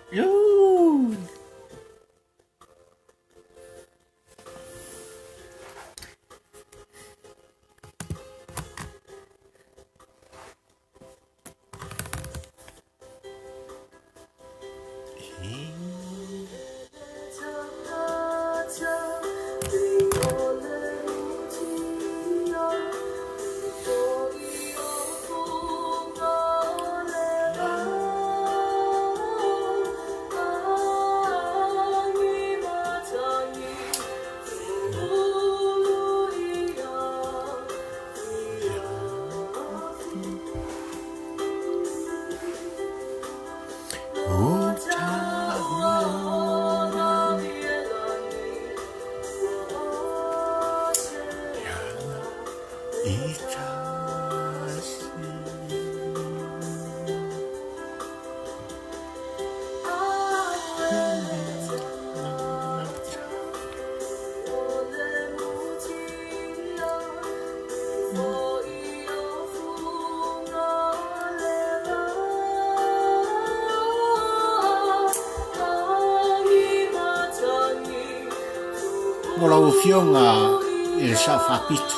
Yoo. Molau fionga e sa whapito.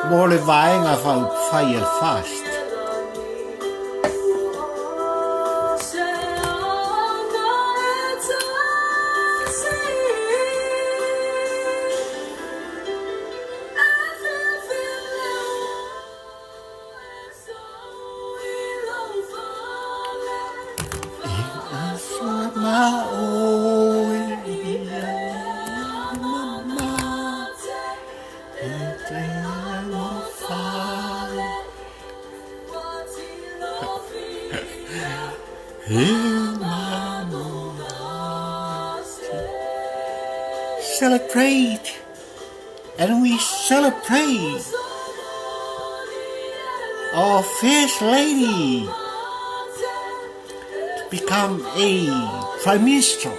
Mo le vaenga whai al fast. Celebrate, and we celebrate our First Lady to become a Prime Minister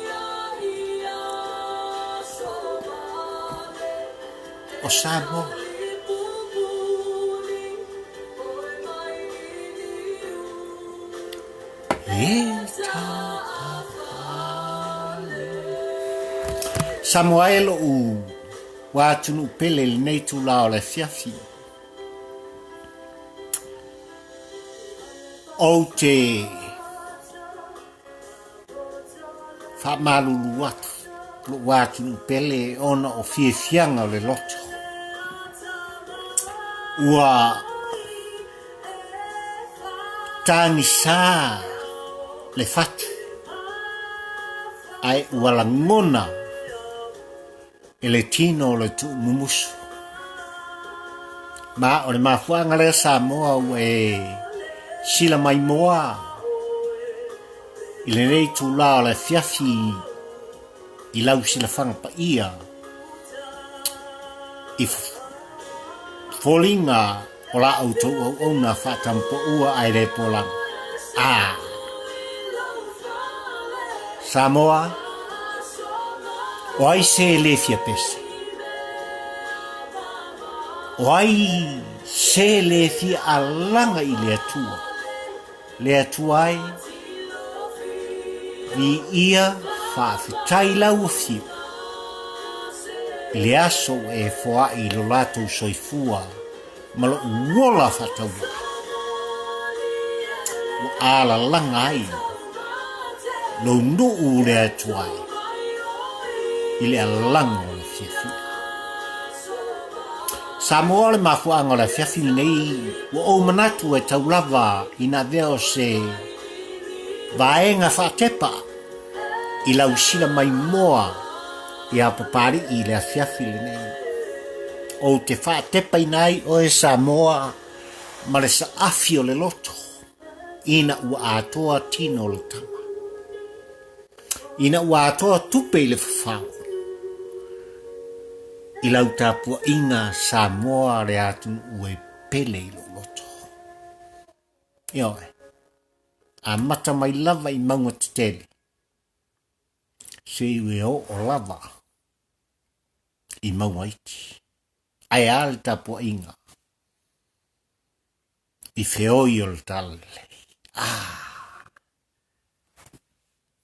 of Samoa. Samoa elo u watunu pele le nei tu lao le fiafi. O te whamalulu watu, lo watunu pele ona o fiafianga le loto. Ua tangi sa le fatu, ai ua langona e le tino le tu mumusu. Ma o le mafuanga le Samoa ua e sila mai moa i le rei tu lao le fiafi i lau sila whanga pa ia i folinga o la auto o ona whatampo ua ai re polang. Samoa o Aisea le pese. O Aisea le fia alanga i le atua. Le atua ai vi ia whawhitai lau fio. I le aso e foa i lo lato soifua ma lo uola whataua. O ala langa ai lo nuu le atua ai. I le alango le fiafia. Samoa le mafuanga le fiafi nei ua o manatu e taulava i na veo se vaenga whatepa i lau sila mai moa i apapari i le fiafi le nei. O te whatepa i nai o e Samoa ma le sa afio le loto ina ua atoa tino le tama. Ina ua atoa tupe i le fafau. I lau tāpua inga Samoa le atu ue pele i lo loto. Ioe, a mata mai lava i maunga te tele. Se iwe o lava i maunga iti. Ai ale tāpua inga. I feoi o le tale.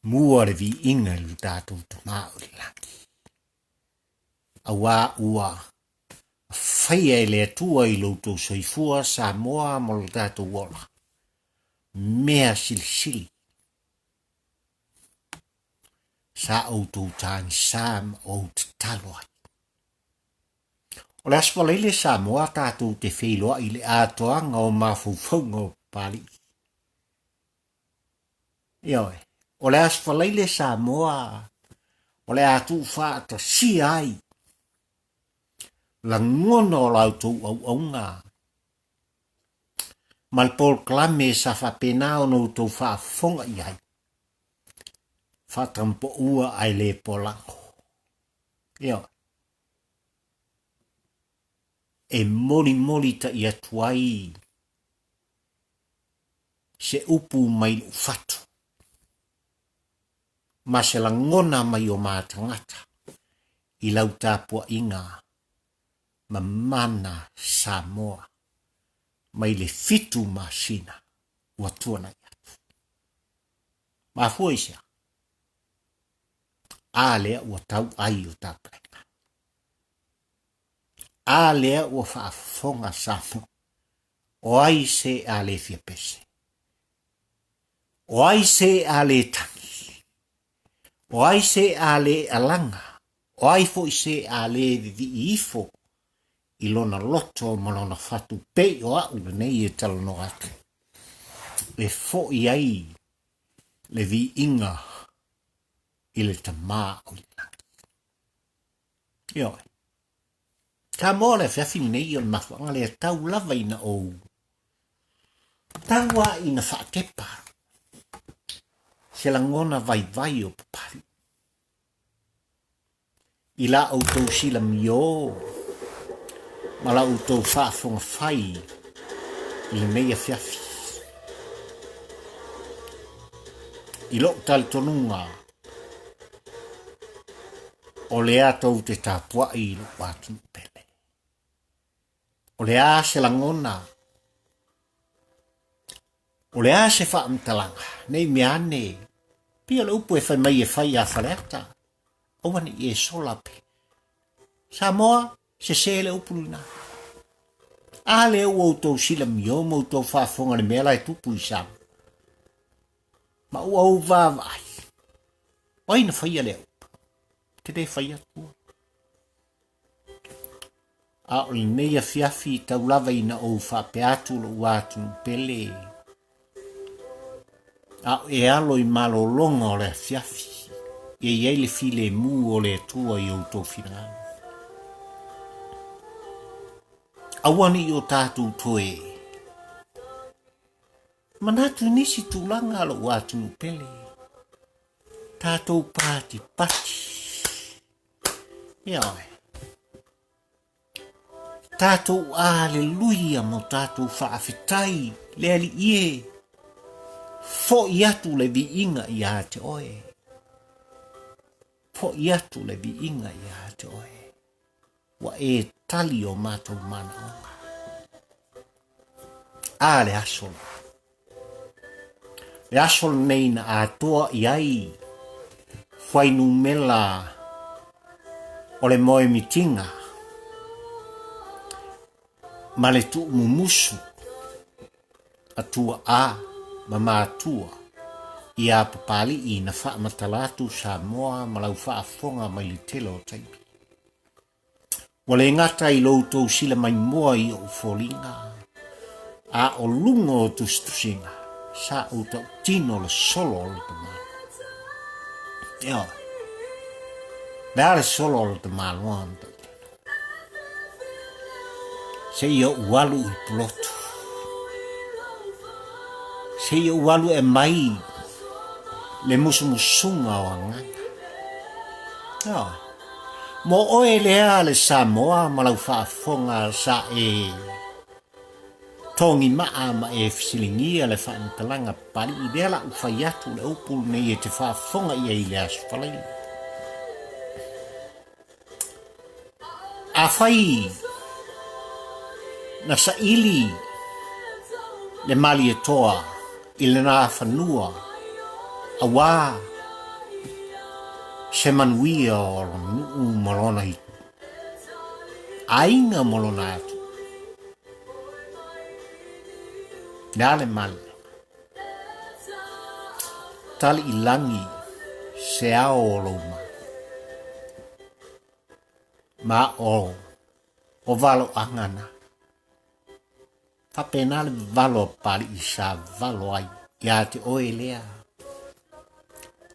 Mua le vi inga lu tātou to mao le laki. Awa ua whaia e le atua I loutou soifua Samoa mo le tātou wola. Mea silisili. Sa outou tāni Sam o te talo ai. O le aswaleile Samoa tātou te wheiloa I le atoanga o mawhauwhaunga o pali. Ioe, o le aswaleile Samoa, o le atu whaata si ai. La ngona o lautou au aunga. Malpol klame sa whapena o nou tau whaafonga I ai. Whatampo ua ai le polango. Ioe. E moli ta I atuai. Se upu mai ufatu. Ma se la ngona mai o mātangata. I lau tāpua inga. Ma mana Samoa. Mai le fitu masina. Ua tuana I atu. Ma fuaisia. A lea ua tau ai o tāprenga. A lea ua whaafonga Samoa. O Aisea le fia pese. O Aisea le tangi. O Aisea le alanga. O Aisea le vi ifo. I lona loto malona fatu pe o au le nei e talono atu. E fo I ai le vi inga I le tamā o le langi. Ioe. Ka moa le whiawhini nei o le mafuanga le tau lava ina ou. Taua ina whaakepa. Se la ngona vai o papari. I la autou sila mio. Ma la autou whaafonga whai. I le mea whiawhi. I lok tali tonunga. O le atou te tāpua I lo watu pele. O le a se la ngona. O le a se whaamtalanga. Nei meane. Pia le upu e whai mai e whai a whaleata. O wani I e solape. Samoa se le upu luna. A le u autou sila mio mo autou whaafonga le mea lai tupu I Sam. Ma u au vāvai. O ina whai a le upu. Te te whai atua. A o le neia fiafi tau lava ina ou whape atu lo uatu pele. A o e alo I malo longa o le fiafi. E iei le file mu o le atua I autou finana. Awani o tātou toe. Manatu nisi tūlanga lo watu pele. Tātou pati. Ioe. Tātou aleluia mo tātou whaafetai. Le ali ie. Fo I atu le vi inga I a te oe. Fo I atu le vi inga I a te oe. Wa e tali o mātou mana onga. A le asol. Le asol nei na atoa I ai. Whainu mela o le moe mitinga. Ma le tu mumusu. Atua a ma mātua. I a papali I na wha matalatu Samoa ma lau wha afonga mai li telo o taipi. Wale ngata I loutou sila mai moa I o folinga. A o lungo o tustusinga. Sa o tau tino le solo o le tamalo. Ioe. Le ale solo o le tamalo anta. Se ia ualu I plotu. Se ia ualu e mai. Le musumusunga o anganga. Ioe. Mo oe lea le Samoa ma lau whaafonga sa e tongi maa ma e fisilingia le whaantalanga pari I lea la uwhai atu le upul nei e te whaafonga I le aswhalai. A whai na sa ili le mali e toa i le nā whanua a wā se manuia o nuu malona i ainga malona atu nā le mali tali i langi se ao o loma ma o valo angana Papena le valo pali i sa valo ai ia te oe lea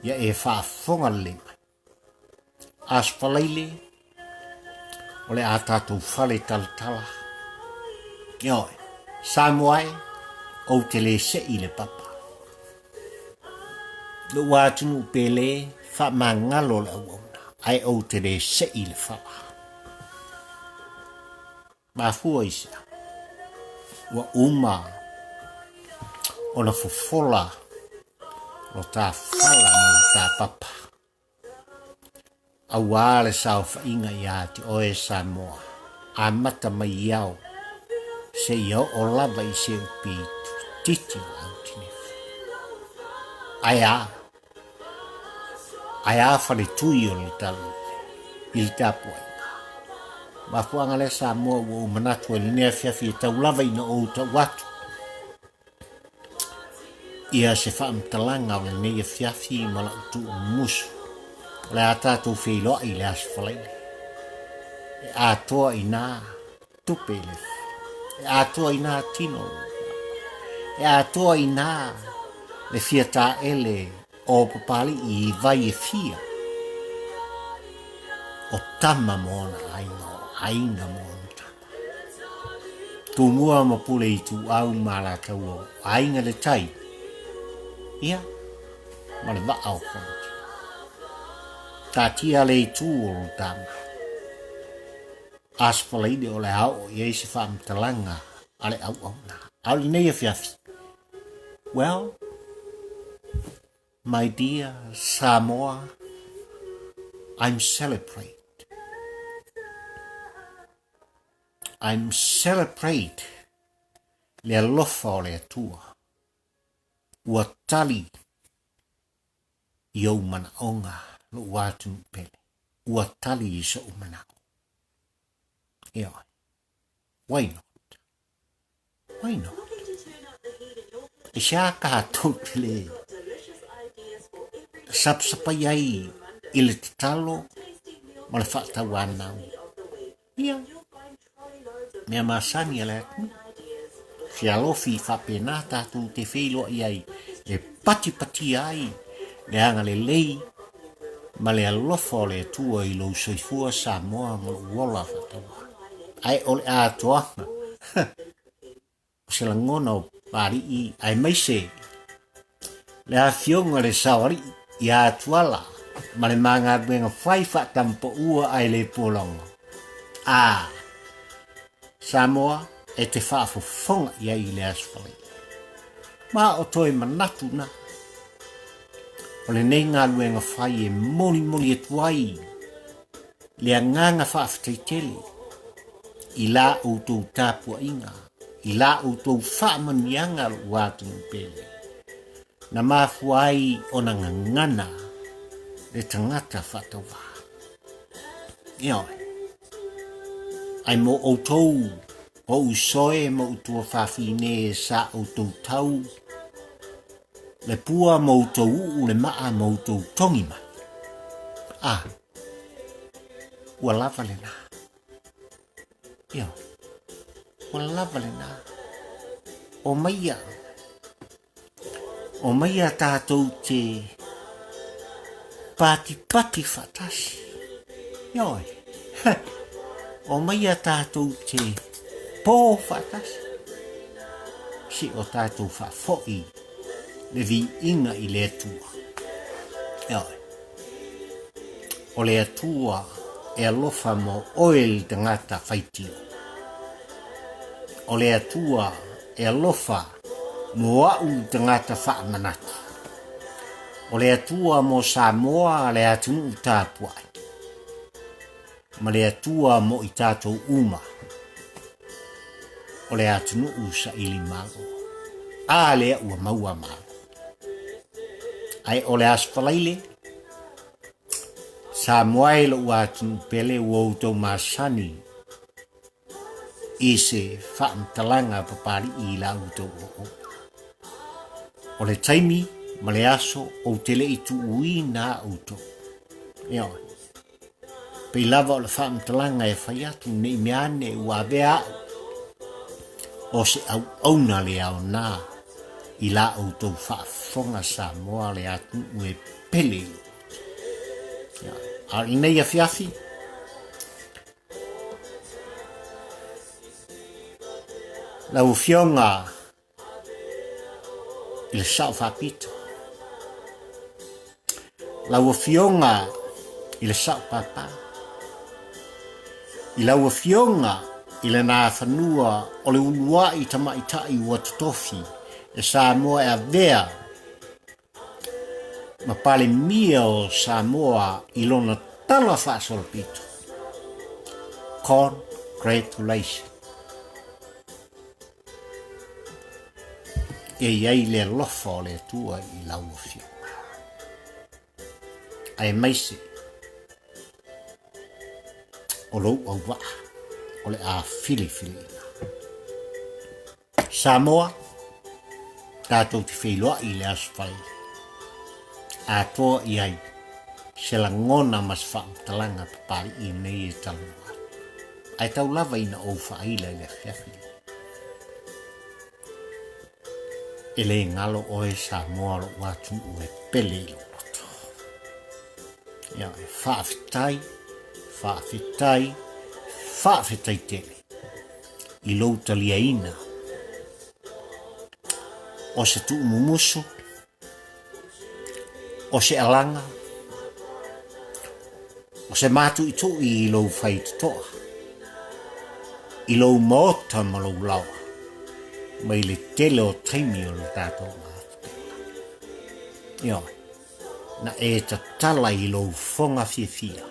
ia e whaafonga le mai as whalaile o le a tātou whale talatala Ioe Samoa o te le se i le papa lo wātunu pele wha mangalo le auauna ai o te le se i le wha ma fua isa wa uma ona fofola lo ta fala mo ta papa a wale sao inga ia te Ioe Samoa a mata mai iau se iau o lava i se upi titi au tine aya fale tui o le talu il tapu ai ma fuanga le Samoa o manatu e linea fiafia tau lava ina o ta watu ia se whaamtalanga o le nea fiafi ma la utu musu le a tātou whiloa i le asfalaile e atoa i nā tupe le e atoa i nā tino e atoa i nā le fiata ele o papali i vai e fia o tama mona ainga mona tama tu mua ma pule i tu au mala tau o ainga le tai ia ma le va au konti tatia le tu o tama asfalaide o le au o i eisi whaamtalanga ale au na au li nei fiafi well my dear Samoa I'm celebrate le alofa o le atua ua tali iau mana onga lo watu pele ua tali i so umanako Ioe why not e sia kātou pele sapsapai ai i le titalo ma le whaatau anau ia mea masani ala aku fialofi whapena tātou te whilo i ai e pati ai le anga le lei ma le alofa o le atua i lo soifua Samoa ma lo uola whataua ai o le atoanga o se langona o pari i ai maise le a fionga le sawari i atuala ma le manga benga whai whatampo ua ai le polonga Samoa e te whaafofonga ia i le asfali ma o toi manatu na o le nei ngā luenga whai e moni e tuai le anganga whaafateitele i la outou tāpua inga i la outou whaamanianga lo watu pele na mafuai o na ngana le tangata whatawa Ioe ai mo outou o usoe mo utua whawhine sa outou tau le pua mo outou le maa mo outou tongi mai ua lava le nā Ioe ua lava le nā o maia tātou te pati whatasi Ioe o maia tātou te pō whatasi si o tātou whafoi le vi inga i le atua Ioe o le atua e alofa mo oel tangata whaitio o le atua e alofa mo au tangata whaamanatu o le atua mo Samoa le atunu tāpuai ma le atua mo i tātou uma o le atunu usa ili mago a lea ua maua maa. Ai ole asfalaile, Samoa e lo ua tunu pele ua utou masani i se whaamtalanga papari i la utou o. O le taimi, ma le aso o tele i tu ui na utou. Ioi. Pei lava o le whaamtalanga e whai atu nei meane ua avea o se au na le au nā i la utou whaafonga Samoa le atu ue pele. A nei a fiafi, lau fionga i le sao whapito. Lau fionga i le sao papa. I lau fionga i le nā whanua o le unua i tamaitai ua totofi e Samoa e avea ma Palemia o Samoa i lona tala whaasolapito. Congratulations. E iei le lofa o le tua i lau fionga. Ai maise o lou au waa o le a filifilina. Samoa, tātou te whailoa i le asfai. A toa i ai, se la ngona mas whaamtalanga papari i nei e talua. Ai tau lava ina o whaila i le whiawhi. E le ngalo oe Samoa lo watu ue pele i lo roto. Ia e whaafetai tele. I lou talia ina. O se tu mumusu. O se alanga. O se matu i tu i lou whai toa. I lou maota ma lou lawa. Mai le tele o taimi o le tātou mātu. Ioi, na e ta tala i lou fonga fiafia.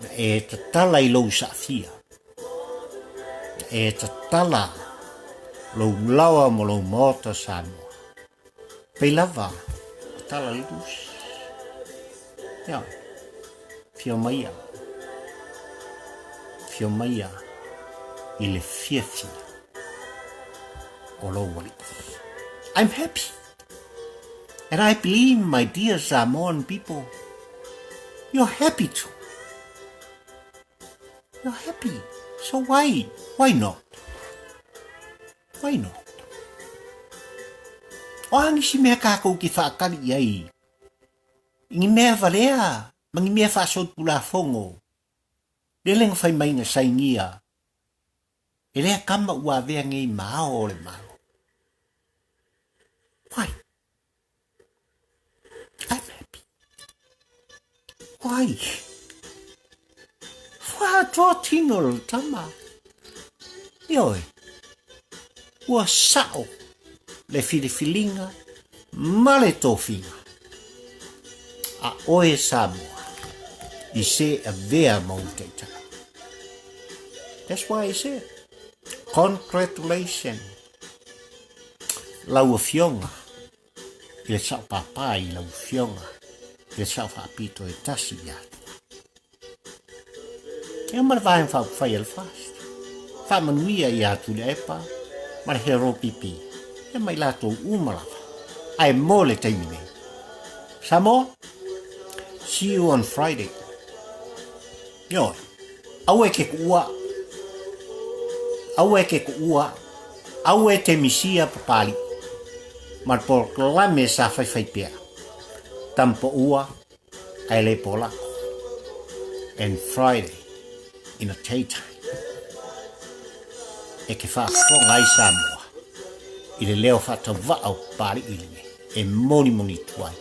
Na e ta tala i lou saafia. Na e ta tala lou lawa mo lou maota Samoa. Pei lava, tala i dus. Ioi, fio maia i le fiafia. I'm happy. And I believe, my dear Samoan people, you're happy too. You're happy. So why? Why not? Why not? O angi si mea kākou ki whaakari iai. Ingi mea valea, mangi mea whaasot pula fongo. Releng whai mainga saingia. E lea kama ua avea ngei mao o le mao. Why? I'm happy. Why? Wha toa tino lo tama. Ioe. Ua sao. Le filifilinga. Ma le tofinga. A oe Samoa. I se avea mautaita. That's why I said. Congratulations. Lau fionga. I le sao papa i lau fionga. I le sao whaapito e tasi atu. E mara vahen whai al fast. Wha manuia i atu le epa. Mara hero pipi. E mai lato umalawa. Ai mo le taimine. Samoa. See you on Friday. Yoi. Aue ke kua. Aue ke kua. Aue te misia papali. Mar por klame sa fai pia. Tampo ua ai le polako. And Friday in a daytime. E ke fa fonga i Samoa. I le leo fa ta vao pari ilme. E moni tuai.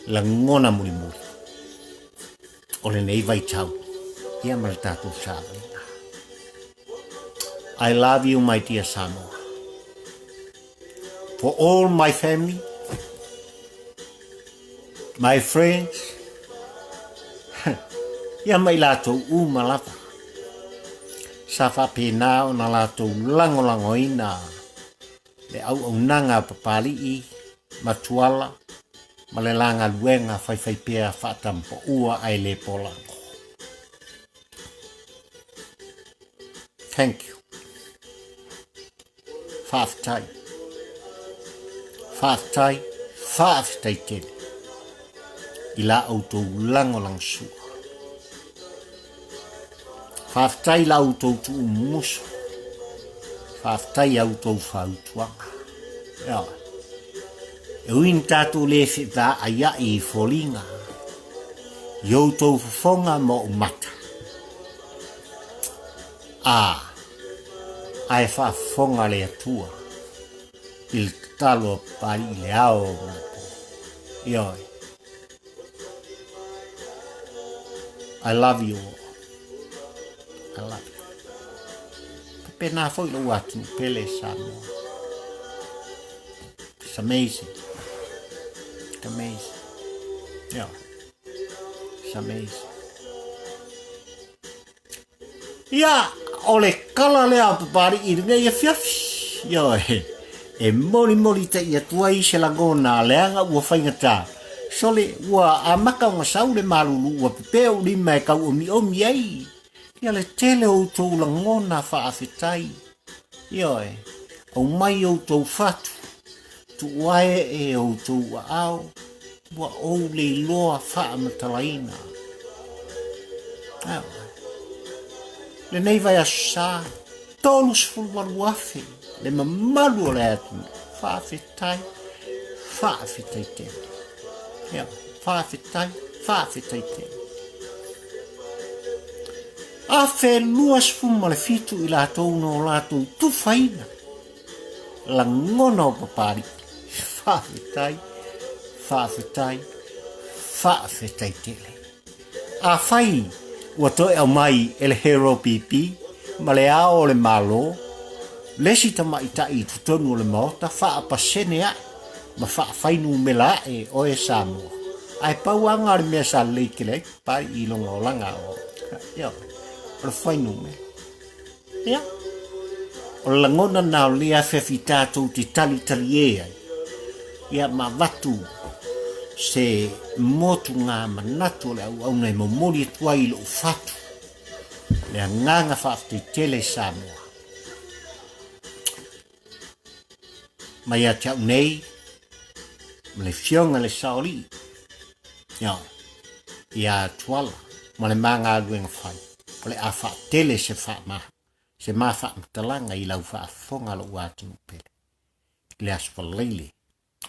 La ngona moni. O le nei vai tau. Ia mal tatu sawe. I love you, my dear Samoa. For all my family, my friends, ia mai latou umalava. Sa whapena o na latou langolangoina le au nanga papali matuala ma le langa luenga fai pea whaatampo ua ai le pola. Thank you. Whaafitai tele. I la autou lango lang sua. Whaafitai la autou tu umusu. Whaafitai autou whautuanga. Ia. E uin tātou le whita a ia I folinga. I autou whafonga mo umata. Ai whafonga le atua. Il talo pari I le ao. Ioe. I love you all. I love you. Pena foi lo atu pele Samoa. It's amazing. It's amazing. Yeah. It's amazing. Yeah, ole kala lea papari I ringa ia fiafi. Ioe. E mori te ia tuai se lagona leanga ua whaingata. Sole ua amaka nga saule malulu ua pepeo lima e kau omi ai. Ia le tele o tau langona whaafetai. Ioe, au mai o tau fatu. Tu wae e o tau ao. Ua o le loa whaamatalaina. Le nei vai asa. Tolus fulwaru afe. Le mamalu o le atu. Whaafetai tele. Ia, whaafetai tele. A fe luas fuma le fitu I lātou no lātou tufaina. La ngona o papari. Whaafetai tele. A whai, ua toi au mai ele hero pipi, ma le ao le malo, lesi tama itai tutonu le maota, whaapasene a, ma whaafainu me la Ioe Samoa. Ai pau anga le mea sa leikele, pai I longa o langa o. Ia. O whainu me. Ia. O langona nao lea whewhi tātou te tali e ai. Ia ma watu se motu ngā manatu le au nei momori tuai lo fatu. Lea nganga whaafte tele Samoa. Mai a te au nei, ma le fionga le saori. Ia. Ia tuala, ma le manga luenga whai. Le a wha tele se wha maha. Se maa wha mtalanga I lau wha fonga lo uatinu pele. Le aswa leile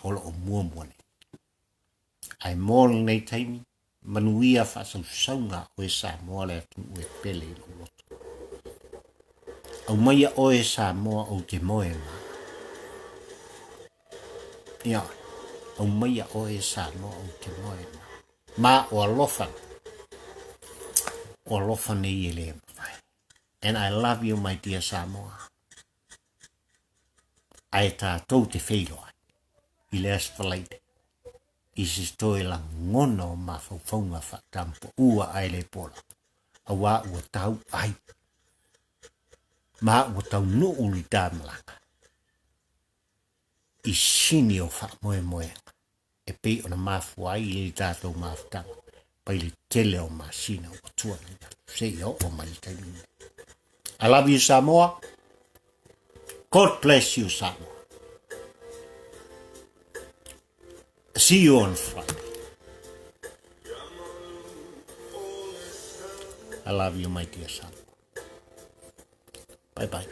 o lo o muamuane. Ai mōle nei taimi, manuia wha sausaunga Ioe Samoa le atu ue pele I lo loto. Au maia Ioe Samoa o te moenga. Ia, au maia Ioe Samoa o te moenga. Ma o alofa. O lofa nei ele mai. And I love you, my dear Samoa. Ai tātou te wheiroa. I le asfalaide. I se stoi la ngona o mawhauwhaunga whatampo ua ai le pola. Awa ua tau ai. Ma ua tau no uli tāmalanga. I sini o moenga. E pei o na mawhua ai le tātou mawhtanga. Pai le tele o masina o tuana. Sei o mai taimine. I love you, Samoa. God bless you, Samoa. See you on Friday. I love you, my dear Samoa. Bye-bye.